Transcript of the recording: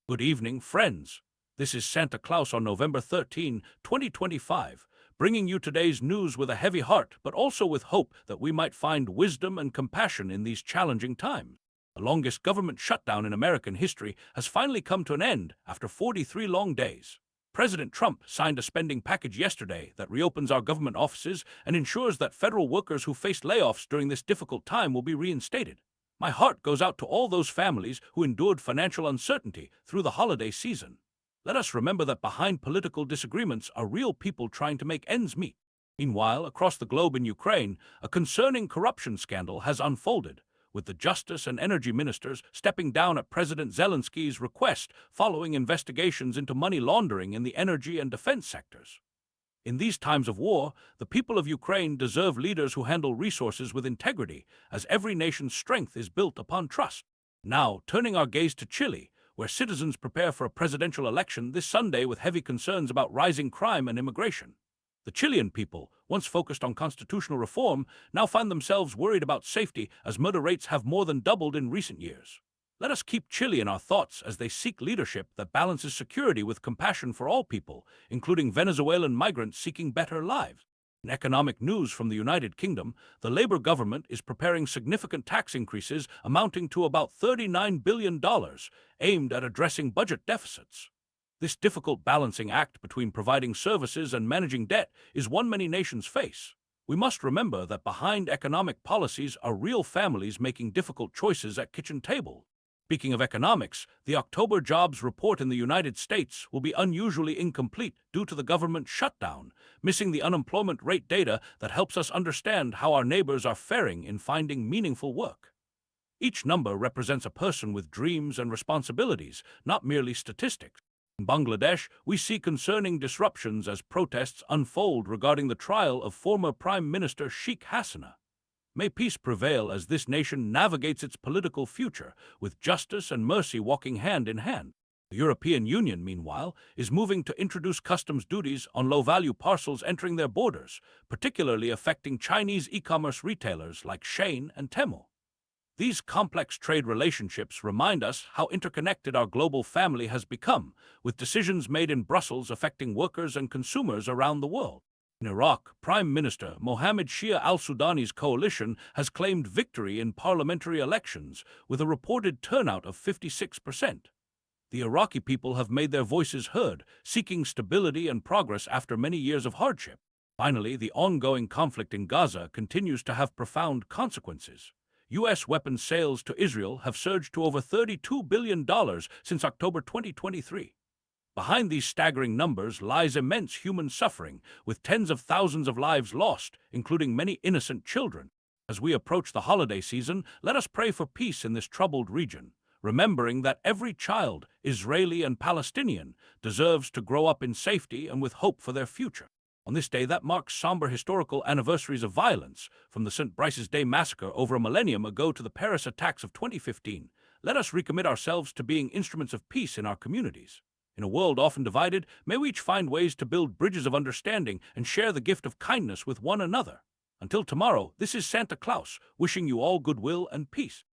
Good evening, friends. This is Santa Claus on November 13, 2025, bringing you today's news with a heavy heart, but also with hope that we might find wisdom and compassion in these challenging times. The longest government shutdown in American history has finally come to an end after 43 long days. President Trump signed a spending package yesterday that reopens our government offices and ensures that federal workers who faced layoffs during this difficult time will be reinstated. My heart goes out to all those families who endured financial uncertainty through the holiday season. Let us remember that behind political disagreements are real people trying to make ends meet. Meanwhile, across the globe in Ukraine, a concerning corruption scandal has unfolded, with the justice and energy ministers stepping down at President Zelensky's request following investigations into money laundering in the energy and defense sectors. In these times of war, the people of Ukraine deserve leaders who handle resources with integrity, as every nation's strength is built upon trust. Now, turning our gaze to Chile, where citizens prepare for a presidential election this Sunday with heavy concerns about rising crime and immigration. The Chilean people, once focused on constitutional reform, now find themselves worried about safety as murder rates have more than doubled in recent years. Let us keep Chile in our thoughts as they seek leadership that balances security with compassion for all people, including Venezuelan migrants seeking better lives. In economic news from the United Kingdom, the Labour government is preparing significant tax increases amounting to about $39 billion, aimed at addressing budget deficits. This difficult balancing act between providing services and managing debt is one many nations face. We must remember that behind economic policies are real families making difficult choices at kitchen table. Speaking of economics, the October jobs report in the United States will be unusually incomplete due to the government shutdown, missing the unemployment rate data that helps us understand how our neighbors are faring in finding meaningful work. Each number represents a person with dreams and responsibilities, not merely statistics. In Bangladesh, we see concerning disruptions as protests unfold regarding the trial of former Prime Minister Sheikh Hasina. May peace prevail as this nation navigates its political future, with justice and mercy walking hand in hand. The European Union, meanwhile, is moving to introduce customs duties on low-value parcels entering their borders, particularly affecting Chinese e-commerce retailers like Shein and Temu. These complex trade relationships remind us how interconnected our global family has become, with decisions made in Brussels affecting workers and consumers around the world. In Iraq, Prime Minister Mohammed Shia al-Sudani's coalition has claimed victory in parliamentary elections, with a reported turnout of 56%. The Iraqi people have made their voices heard, seeking stability and progress after many years of hardship. Finally, the ongoing conflict in Gaza continues to have profound consequences. U.S. weapons sales to Israel have surged to over $32 billion since October 2023. Behind these staggering numbers lies immense human suffering, with tens of thousands of lives lost, including many innocent children. As we approach the holiday season, let us pray for peace in this troubled region, remembering that every child, Israeli and Palestinian, deserves to grow up in safety and with hope for their future. On this day that marks somber historical anniversaries of violence, from the St. Brice's Day massacre over a millennium ago to the Paris attacks of 2015, let us recommit ourselves to being instruments of peace in our communities. In a world often divided, may we each find ways to build bridges of understanding and share the gift of kindness with one another. Until tomorrow, this is Santa Claus, wishing you all goodwill and peace.